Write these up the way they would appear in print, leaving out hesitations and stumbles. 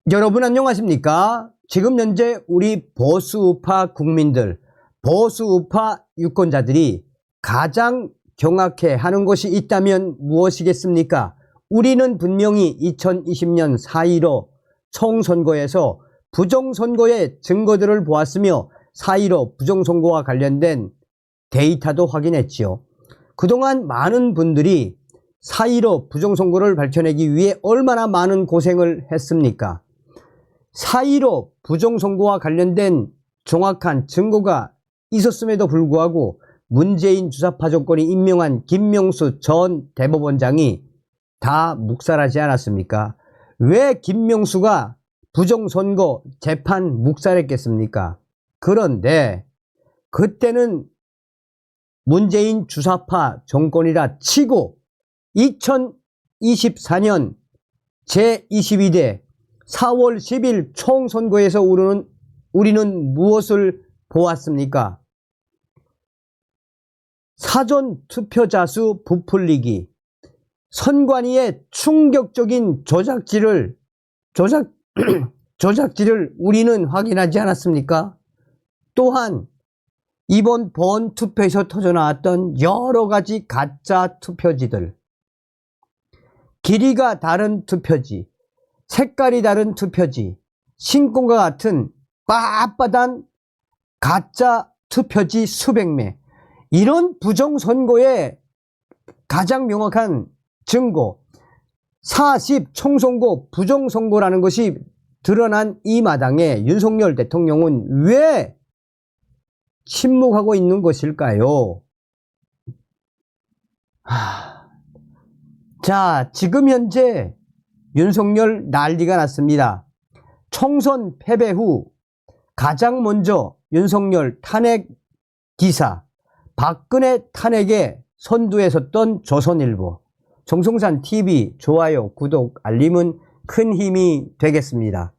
여러분 안녕하십니까? 지금 현재 우리 보수우파 국민들, 보수우파 유권자들이 가장 경악해하는 것이 있다면 무엇이겠습니까? 우리는 분명히 2020년 4.15 총선거에서 부정선거의 증거들을 보았으며 4.15 부정선거와 관련된 데이터도 확인했지요. 그동안 많은 분들이 4.15 부정선거를 밝혀내기 위해 얼마나 많은 고생을 했습니까? 4.15 부정선거와 관련된 정확한 증거가 있었음에도 불구하고 문재인 주사파 정권이 임명한 김명수 전 대법원장이 다 묵살하지 않았습니까? 왜 김명수가 부정선거 재판 묵살했겠습니까? 그런데 그때는 문재인 주사파 정권이라 치고 2024년 제22대 4월 10일 총선거에서 우리는 무엇을 보았습니까? 사전 투표자 수 부풀리기, 선관위의 충격적인 조작질을 우리는 확인하지 않았습니까? 또한 이번 본투표에서 터져나왔던 여러 가지 가짜 투표지들, 길이가 다른 투표지, 색깔이 다른 투표지, 신공과 같은 빳빳한 가짜 투표지 수백 매, 이런 부정선거의 가장 명확한 증거, 4.10 총선거 부정선거라는 것이 드러난 이 마당에 윤석열 대통령은 왜 침묵하고 있는 것일까요? 자, 지금 현재 윤석열 난리가 났습니다. 총선 패배 후 가장 먼저 윤석열 탄핵 기사, 박근혜 탄핵에 선두에 섰던 조선일보, 정성산 TV 좋아요, 구독, 알림은 큰 힘이 되겠습니다.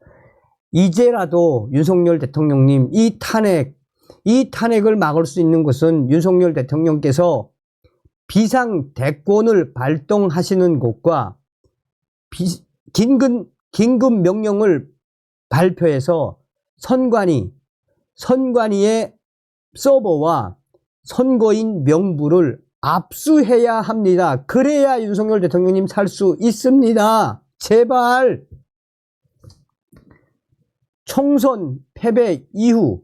이제라도 윤석열 대통령님 이 탄핵을 막을 수 있는 것은 윤석열 대통령께서 비상대권을 발동하시는 곳과 긴급 명령을 발표해서 선관위의 서버와 선거인 명부를 압수해야 합니다. 그래야 윤석열 대통령님 살 수 있습니다. 제발. 총선 패배 이후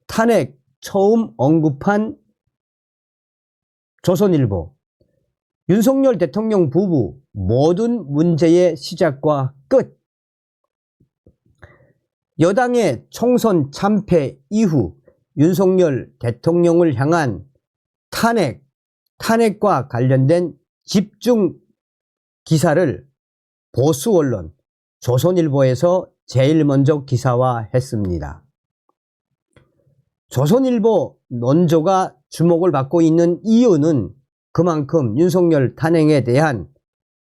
탄핵 처음 언급한 조선일보, 윤석열 대통령 부부 모든 문제의 시작과 끝. 여당의 총선 참패 이후 윤석열 대통령을 향한 탄핵과 관련된 집중 기사를 보수 언론 조선일보에서 제일 먼저 기사화했습니다. 조선일보 논조가 주목을 받고 있는 이유는 그만큼 윤석열 탄핵에 대한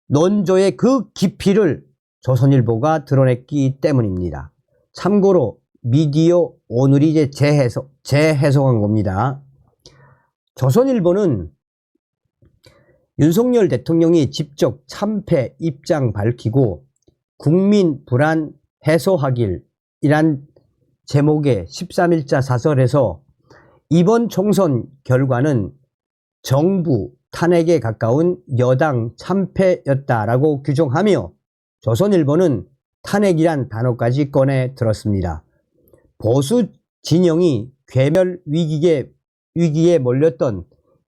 논조의 그 깊이를 조선일보가 드러냈기 때문입니다. 참고로 미디어 오늘이 이제 재해석한 겁니다. 조선일보는 윤석열 대통령이 직접 참패 입장 밝히고 국민 불안 해소하길이란 제목의 13일자 사설에서 이번 총선 결과는 정부 탄핵에 가까운 여당 참패였다라고 규정하며 조선일보는 탄핵이란 단어까지 꺼내 들었습니다. 보수 진영이 괴멸 위기에 몰렸던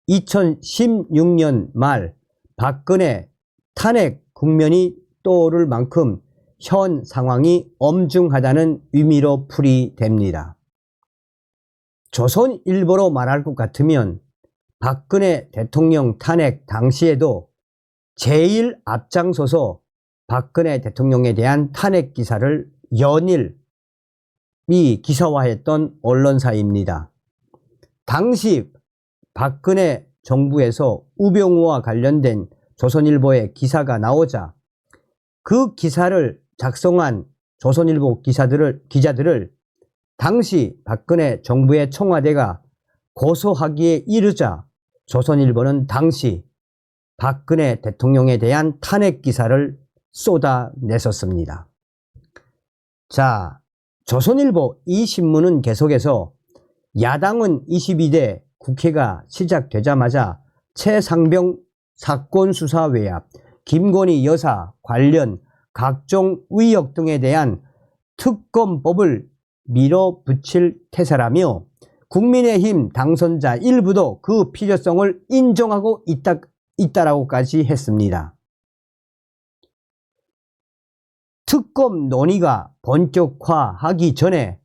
2016년 말 박근혜 탄핵 국면이 떠오를 만큼 현 상황이 엄중하다는 의미로 풀이됩니다. 조선일보로 말할 것 같으면 박근혜 대통령 탄핵 당시에도 제일 앞장서서 박근혜 대통령에 대한 탄핵 기사를 연일히 기사화했던 언론사입니다. 당시 박근혜 정부에서 우병우와 관련된 조선일보의 기사가 나오자 그 기사를 작성한 조선일보 기자들을 당시 박근혜 정부의 청와대가 고소하기에 이르자 조선일보는 당시 박근혜 대통령에 대한 탄핵 기사를 쏟아냈었습니다. 자, 조선일보 이 신문은 계속해서 야당은 22대 국회가 시작되자마자 최상병 사건 수사 외압, 김건희 여사 관련 각종 의혹 등에 대한 특검법을 밀어붙일 태세라며 국민의힘 당선자 일부도 그 필요성을 인정하고 있다라고까지 했습니다. 특검 논의가 본격화하기 전에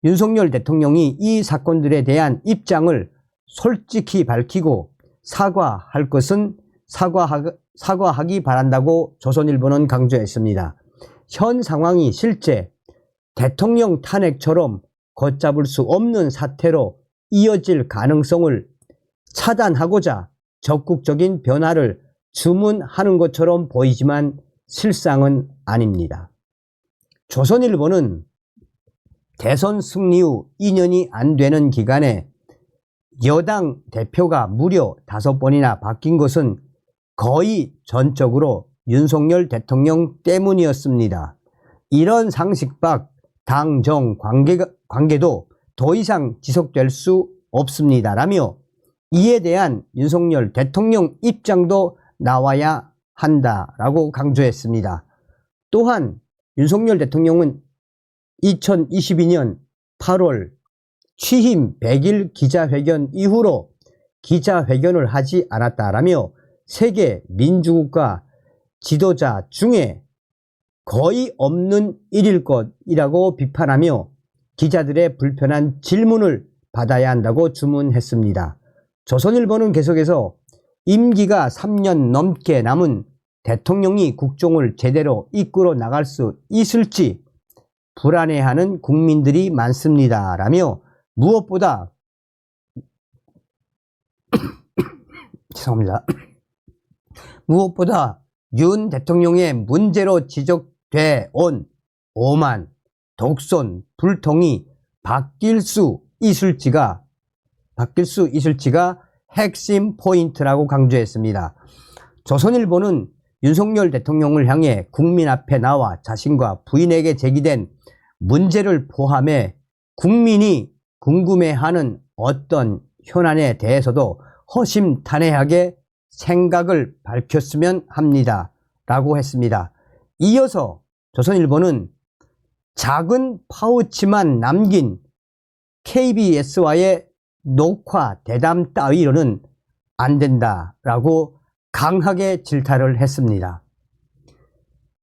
윤석열 대통령이 이 사건들에 대한 입장을 솔직히 밝히고 사과할 것은 사과하기 바란다고 조선일보는 강조했습니다. 현 상황이 실제 대통령 탄핵처럼 걷잡을 수 없는 사태로 이어질 가능성을 차단하고자 적극적인 변화를 주문하는 것처럼 보이지만 실상은 아닙니다. 조선일보는 대선 승리 후 2년이 안 되는 기간에 여당 대표가 무려 5번이나 바뀐 것은 거의 전적으로 윤석열 대통령 때문이었습니다. 이런 상식 밖 당정 관계도 더 이상 지속될 수 없습니다라며 이에 대한 윤석열 대통령 입장도 나와야 한다라고 강조했습니다. 또한 윤석열 대통령은 2022년 8월 취임 100일 기자회견 이후로 기자회견을 하지 않았다라며 세계 민주국가 지도자 중에 거의 없는 일일 것이라고 비판하며 기자들의 불편한 질문을 받아야 한다고 주문했습니다. 조선일보는 계속해서 임기가 3년 넘게 남은 대통령이 국정을 제대로 이끌어 나갈 수 있을지 불안해하는 국민들이 많습니다. 라며 무엇보다 죄송합니다. 무엇보다 윤 대통령의 문제로 지적돼 온 오만, 독선, 불통이 바뀔 수 있을지가 핵심 포인트라고 강조했습니다. 조선일보는 윤석열 대통령을 향해 국민 앞에 나와 자신과 부인에게 제기된 문제를 포함해 국민이 궁금해하는 어떤 현안에 대해서도 허심탄회하게 생각을 밝혔으면 합니다. 라고 했습니다. 이어서 조선일보는 작은 파우치만 남긴 KBS와의 녹화 대담 따위로는 안 된다라고 강하게 질타를 했습니다.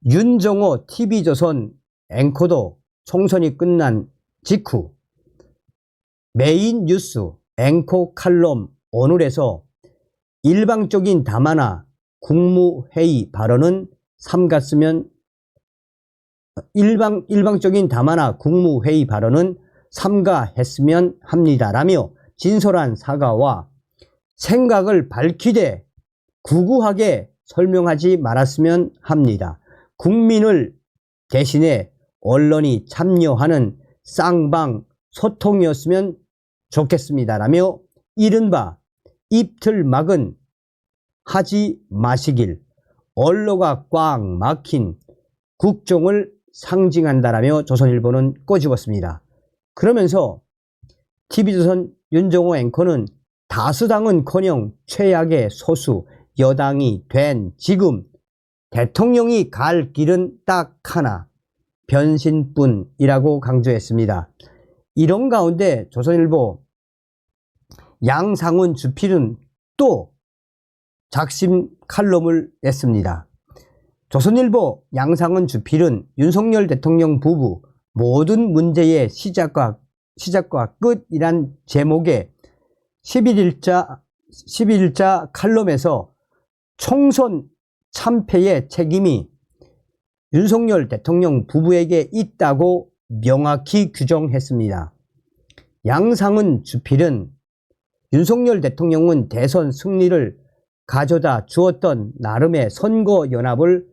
윤정호 TV조선 앵커도 총선이 끝난 직후 메인 뉴스 앵커 칼럼 오늘에서 일방적인 담화나 국무회의 발언은 삼갔으면 일방적인 담화나 국무회의 발언은 삼가했으면 합니다라며 진솔한 사과와 생각을 밝히되 구구하게 설명하지 말았으면 합니다. 국민을 대신에 언론이 참여하는 쌍방 소통이었으면 좋겠습니다라며 이른바 입틀막은 하지 마시길 언로가 꽉 막힌 국정을 상징한다라며 조선일보는 꼬집었습니다. 그러면서 TV조선 윤정호 앵커는 다수당은커녕 최악의 소수 여당이 된 지금 대통령이 갈 길은 딱 하나 변신뿐이라고 강조했습니다. 이런 가운데 조선일보 양상훈 주필은 또 작심 칼럼을 냈습니다. 조선일보 양상훈 주필은 윤석열 대통령 부부 모든 문제의 시작과 끝이란 제목의 11일자 칼럼에서 총선 참패의 책임이 윤석열 대통령 부부에게 있다고 명확히 규정했습니다. 양상훈 주필은 윤석열 대통령은 대선 승리를 가져다 주었던 나름의 선거연합을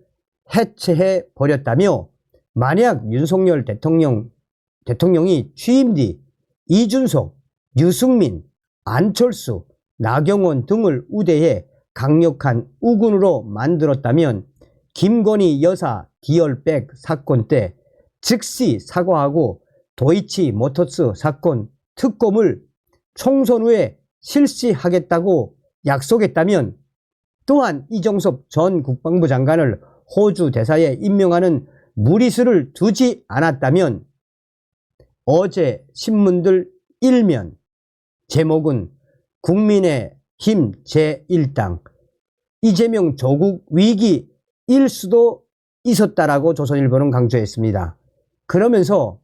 해체해 버렸다며 만약 윤석열 대통령이 취임 뒤 이준석, 유승민, 안철수, 나경원 등을 우대해 강력한 우군으로 만들었다면 김건희 여사 디얼백 사건 때 즉시 사과하고 도이치 모터스 사건 특검을 총선 후에 실시하겠다고 약속했다면, 또한 이정섭 전 국방부 장관을 호주 대사에 임명하는 무리수를 두지 않았다면, 어제 신문들 일면 제목은 국민의힘 제1당 이재명 조국 위기일 수도 있었다라고 조선일보는 강조했습니다. 그러면서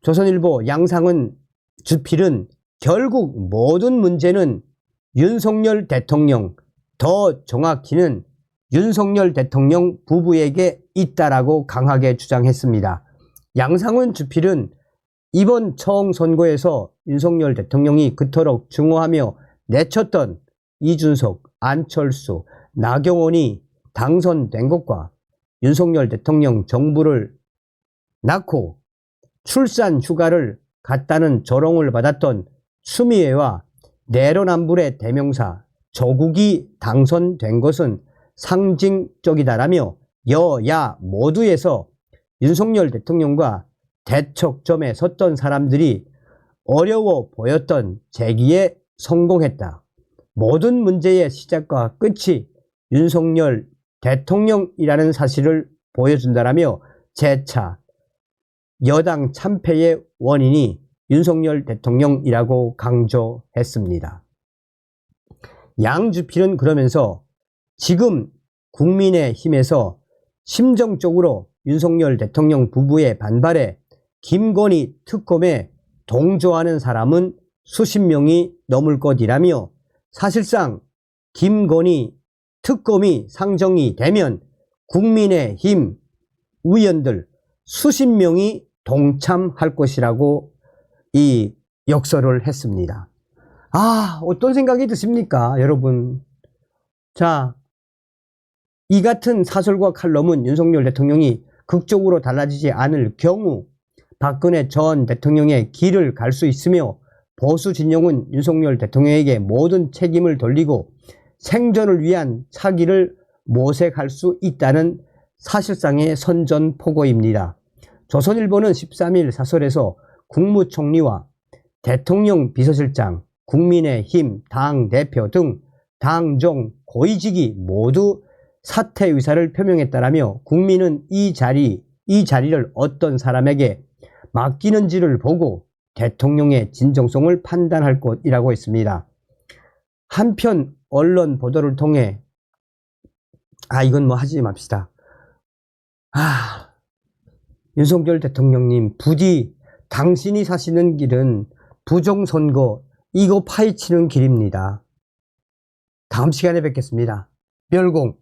조선일보 양상은 주필은 결국 모든 문제는 윤석열 대통령, 더 정확히는 윤석열 대통령 부부에게 있다라고 강하게 주장했습니다. 양상은 주필은 이번 총선거에서 윤석열 대통령이 그토록 증오하며 내쳤던 이준석, 안철수, 나경원이 당선된 것과 윤석열 대통령 정부를 낳고 출산 휴가를 갔다는 조롱을 받았던 추미애와 내로남불의 대명사 조국이 당선된 것은 상징적이다라며 여야 모두에서 윤석열 대통령과 대척점에 섰던 사람들이 어려워 보였던 제기에 성공했다. 모든 문제의 시작과 끝이 윤석열 대통령이라는 사실을 보여준다라며 재차 여당 참패의 원인이 윤석열 대통령이라고 강조했습니다. 양주필은 그러면서 지금 국민의힘에서 심정적으로 윤석열 대통령 부부의 반발에 김건희 특검에 동조하는 사람은 수십 명이 넘을 것이라며, 사실상 김건희 특검이 상정이 되면 국민의힘 의원들 수십 명이 동참할 것이라고 이 역설을 했습니다. 어떤 생각이 드십니까, 여러분? 자, 이 같은 사설과 칼럼은 윤석열 대통령이 극적으로 달라지지 않을 경우 박근혜 전 대통령의 길을 갈 수 있으며, 보수 진영은 윤석열 대통령에게 모든 책임을 돌리고 생존을 위한 차기를 모색할 수 있다는 사실상의 선전포고입니다. 조선일보는 13일 사설에서 국무총리와 대통령 비서실장, 국민의힘 당대표 등 당정 고위직이 모두 사퇴 의사를 표명했다라며, 국민은 이 자리를 어떤 사람에게 맡기는지를 보고 대통령의 진정성을 판단할 것이라고 했습니다. 한편 언론 보도를 통해 이건 뭐 하지 맙시다. 윤석열 대통령님, 부디 당신이 사시는 길은 부정선거 이거 파헤치는 길입니다. 다음 시간에 뵙겠습니다. 별공.